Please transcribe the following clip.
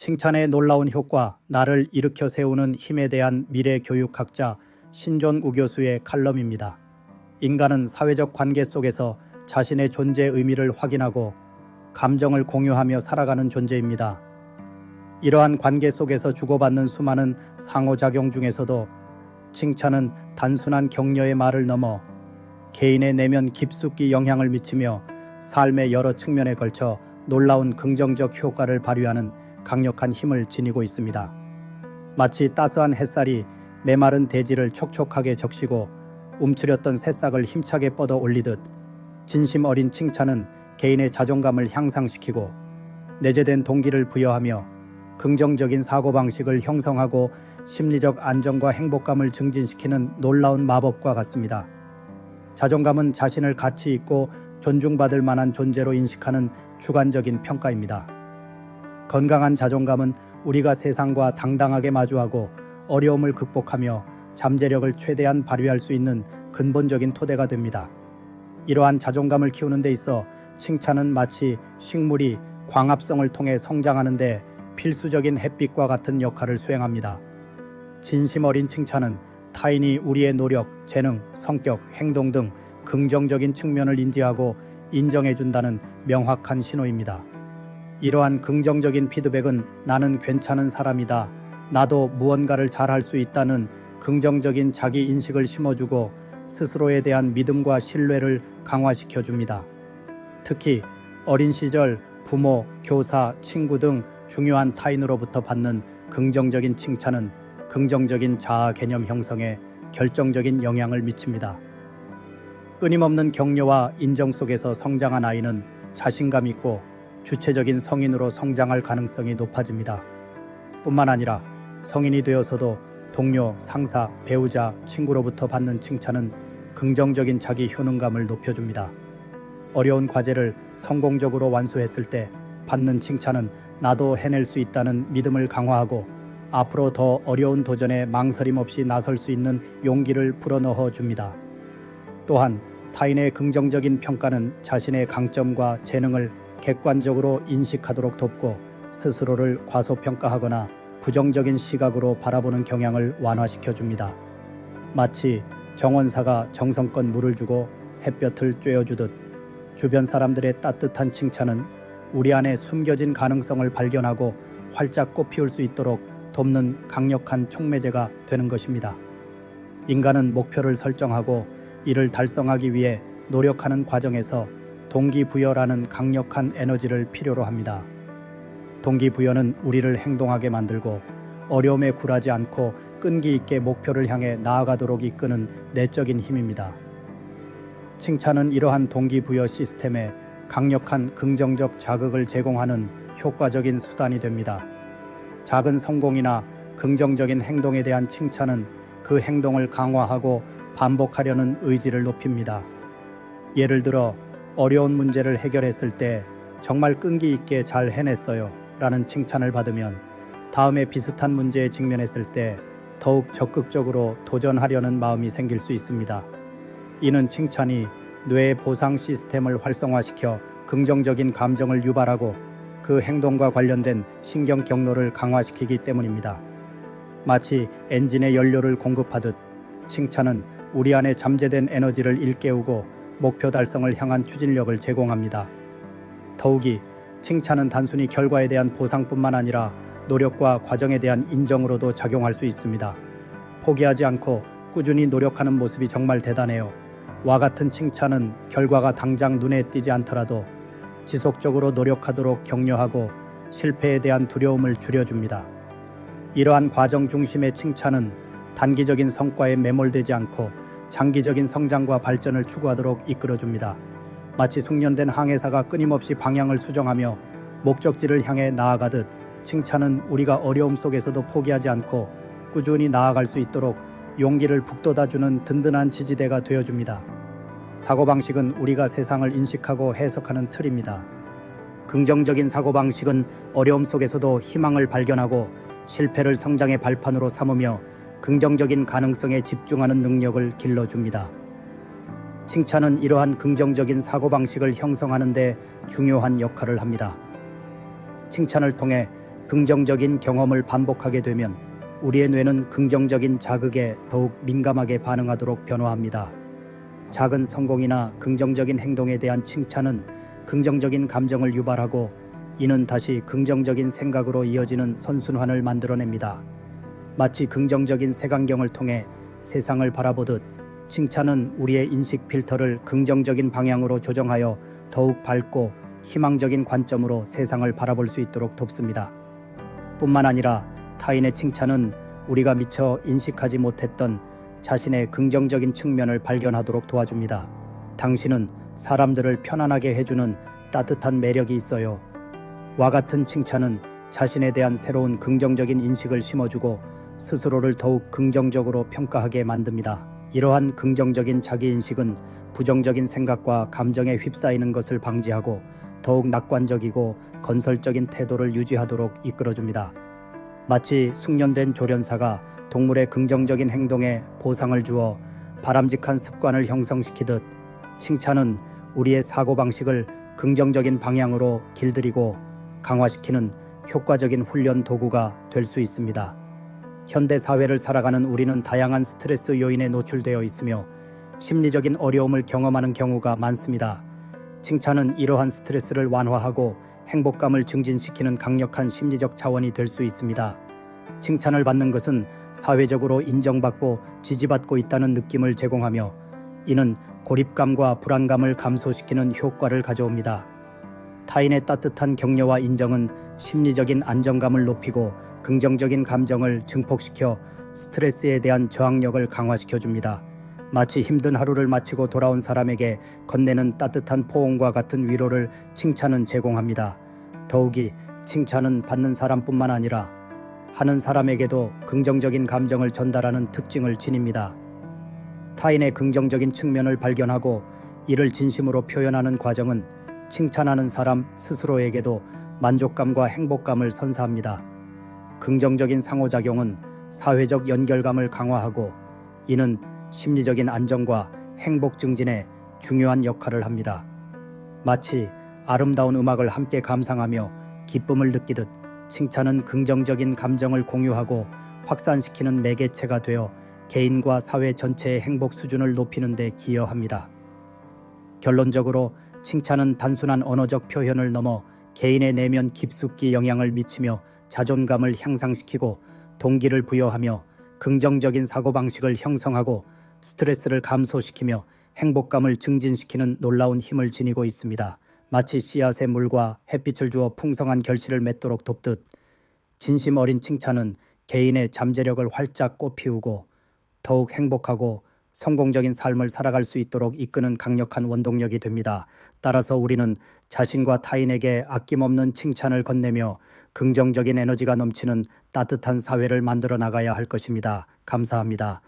칭찬의 놀라운 효과, 나를 일으켜 세우는 힘에 대한 미래 교육학자 신존우 교수의 칼럼입니다. 인간은 사회적 관계 속에서 자신의 존재 의미를 확인하고 감정을 공유하며 살아가는 존재입니다. 이러한 관계 속에서 주고받는 수많은 상호작용 중에서도 칭찬은 단순한 격려의 말을 넘어 개인의 내면 깊숙이 영향을 미치며 삶의 여러 측면에 걸쳐 놀라운 긍정적 효과를 발휘하는 강력한 힘을 지니고 있습니다. 마치 따스한 햇살이 메마른 대지를 촉촉하게 적시고 움츠렸던 새싹을 힘차게 뻗어 올리듯 진심 어린 칭찬은 개인의 자존감을 향상시키고 내재된 동기를 부여하며 긍정적인 사고방식을 형성하고 심리적 안정과 행복감을 증진시키는 놀라운 마법과 같습니다. 자존감은 자신을 가치 있고 존중받을 만한 존재로 인식하는 주관적인 평가입니다. 건강한 자존감은 우리가 세상과 당당하게 마주하고 어려움을 극복하며 잠재력을 최대한 발휘할 수 있는 근본적인 토대가 됩니다. 이러한 자존감을 키우는 데 있어 칭찬은 마치 식물이 광합성을 통해 성장하는 데 필수적인 햇빛과 같은 역할을 수행합니다. 진심 어린 칭찬은 타인이 우리의 노력, 재능, 성격, 행동 등 긍정적인 측면을 인지하고 인정해준다는 명확한 신호입니다. 이러한 긍정적인 피드백은 나는 괜찮은 사람이다, 나도 무언가를 잘할 수 있다는 긍정적인 자기 인식을 심어주고 스스로에 대한 믿음과 신뢰를 강화시켜줍니다. 특히 어린 시절 부모, 교사, 친구 등 중요한 타인으로부터 받는 긍정적인 칭찬은 긍정적인 자아 개념 형성에 결정적인 영향을 미칩니다. 끊임없는 격려와 인정 속에서 성장한 아이는 자신감 있고 주체적인 성인으로 성장할 가능성이 높아집니다. 뿐만 아니라 성인이 되어서도 동료, 상사, 배우자, 친구로부터 받는 칭찬은 긍정적인 자기 효능감을 높여줍니다. 어려운 과제를 성공적으로 완수했을 때 받는 칭찬은 나도 해낼 수 있다는 믿음을 강화하고 앞으로 더 어려운 도전에 망설임 없이 나설 수 있는 용기를 불어넣어 줍니다. 또한 타인의 긍정적인 평가는 자신의 강점과 재능을 객관적으로 인식하도록 돕고 스스로를 과소평가하거나 부정적인 시각으로 바라보는 경향을 완화시켜 줍니다. 마치 정원사가 정성껏 물을 주고 햇볕을 쬐어주듯 주변 사람들의 따뜻한 칭찬은 우리 안에 숨겨진 가능성을 발견하고 활짝 꽃피울 수 있도록 돕는 강력한 촉매제가 되는 것입니다. 인간은 목표를 설정하고 이를 달성하기 위해 노력하는 과정에서 동기부여라는 강력한 에너지를 필요로 합니다. 동기부여는 우리를 행동하게 만들고 어려움에 굴하지 않고 끈기 있게 목표를 향해 나아가도록 이끄는 내적인 힘입니다. 칭찬은 이러한 동기부여 시스템에 강력한 긍정적 자극을 제공하는 효과적인 수단이 됩니다. 작은 성공이나 긍정적인 행동에 대한 칭찬은 그 행동을 강화하고 반복하려는 의지를 높입니다. 예를 들어 어려운 문제를 해결했을 때 정말 끈기 있게 잘 해냈어요 라는 칭찬을 받으면 다음에 비슷한 문제에 직면했을 때 더욱 적극적으로 도전하려는 마음이 생길 수 있습니다. 이는 칭찬이 뇌의 보상 시스템을 활성화시켜 긍정적인 감정을 유발하고 그 행동과 관련된 신경 경로를 강화시키기 때문입니다. 마치 엔진에 연료를 공급하듯 칭찬은 우리 안에 잠재된 에너지를 일깨우고 목표 달성을 향한 추진력을 제공합니다. 더욱이 칭찬은 단순히 결과에 대한 보상뿐만 아니라 노력과 과정에 대한 인정으로도 작용할 수 있습니다. 포기하지 않고 꾸준히 노력하는 모습이 정말 대단해요 와 같은 칭찬은 결과가 당장 눈에 띄지 않더라도 지속적으로 노력하도록 격려하고 실패에 대한 두려움을 줄여줍니다. 이러한 과정 중심의 칭찬은 단기적인 성과에 매몰되지 않고 장기적인 성장과 발전을 추구하도록 이끌어줍니다. 마치 숙련된 항해사가 끊임없이 방향을 수정하며 목적지를 향해 나아가듯 칭찬은 우리가 어려움 속에서도 포기하지 않고 꾸준히 나아갈 수 있도록 용기를 북돋아주는 든든한 지지대가 되어줍니다. 사고방식은 우리가 세상을 인식하고 해석하는 틀입니다. 긍정적인 사고방식은 어려움 속에서도 희망을 발견하고 실패를 성장의 발판으로 삼으며 긍정적인 가능성에 집중하는 능력을 길러줍니다. 칭찬은 이러한 긍정적인 사고방식을 형성하는 데 중요한 역할을 합니다. 칭찬을 통해 긍정적인 경험을 반복하게 되면 우리의 뇌는 긍정적인 자극에 더욱 민감하게 반응하도록 변화합니다. 작은 성공이나 긍정적인 행동에 대한 칭찬은 긍정적인 감정을 유발하고 이는 다시 긍정적인 생각으로 이어지는 선순환을 만들어냅니다. 마치 긍정적인 색안경을 통해 세상을 바라보듯 칭찬은 우리의 인식 필터를 긍정적인 방향으로 조정하여 더욱 밝고 희망적인 관점으로 세상을 바라볼 수 있도록 돕습니다. 뿐만 아니라 타인의 칭찬은 우리가 미처 인식하지 못했던 자신의 긍정적인 측면을 발견하도록 도와줍니다. 당신은 사람들을 편안하게 해주는 따뜻한 매력이 있어요. 와 같은 칭찬은 자신에 대한 새로운 긍정적인 인식을 심어주고 스스로를 더욱 긍정적으로 평가하게 만듭니다. 이러한 긍정적인 자기인식은 부정적인 생각과 감정에 휩싸이는 것을 방지하고 더욱 낙관적이고 건설적인 태도를 유지하도록 이끌어줍니다. 마치 숙련된 조련사가 동물의 긍정적인 행동에 보상을 주어 바람직한 습관을 형성시키듯 칭찬은 우리의 사고방식을 긍정적인 방향으로 길들이고 강화시키는 효과적인 훈련 도구가 될 수 있습니다. 현대 사회를 살아가는 우리는 다양한 스트레스 요인에 노출되어 있으며 심리적인 어려움을 경험하는 경우가 많습니다. 칭찬은 이러한 스트레스를 완화하고 행복감을 증진시키는 강력한 심리적 자원이 될 수 있습니다. 칭찬을 받는 것은 사회적으로 인정받고 지지받고 있다는 느낌을 제공하며 이는 고립감과 불안감을 감소시키는 효과를 가져옵니다. 타인의 따뜻한 격려와 인정은 심리적인 안정감을 높이고 긍정적인 감정을 증폭시켜 스트레스에 대한 저항력을 강화시켜줍니다. 마치 힘든 하루를 마치고 돌아온 사람에게 건네는 따뜻한 포옹과 같은 위로를 칭찬은 제공합니다. 더욱이 칭찬은 받는 사람뿐만 아니라 하는 사람에게도 긍정적인 감정을 전달하는 특징을 지닙니다. 타인의 긍정적인 측면을 발견하고 이를 진심으로 표현하는 과정은 칭찬하는 사람 스스로에게도 만족감과 행복감을 선사합니다. 긍정적인 상호작용은 사회적 연결감을 강화하고 이는 심리적인 안정과 행복 증진에 중요한 역할을 합니다. 마치 아름다운 음악을 함께 감상하며 기쁨을 느끼듯 칭찬은 긍정적인 감정을 공유하고 확산시키는 매개체가 되어 개인과 사회 전체의 행복 수준을 높이는 데 기여합니다. 결론적으로 칭찬은 단순한 언어적 표현을 넘어 개인의 내면 깊숙이 영향을 미치며 자존감을 향상시키고 동기를 부여하며 긍정적인 사고방식을 형성하고 스트레스를 감소시키며 행복감을 증진시키는 놀라운 힘을 지니고 있습니다. 마치 씨앗에 물과 햇빛을 주어 풍성한 결실을 맺도록 돕듯 진심 어린 칭찬은 개인의 잠재력을 활짝 꽃피우고 더욱 행복하고 성공적인 삶을 살아갈 수 있도록 이끄는 강력한 원동력이 됩니다. 따라서 우리는 자신과 타인에게 아낌없는 칭찬을 건네며 긍정적인 에너지가 넘치는 따뜻한 사회를 만들어 나가야 할 것입니다. 감사합니다.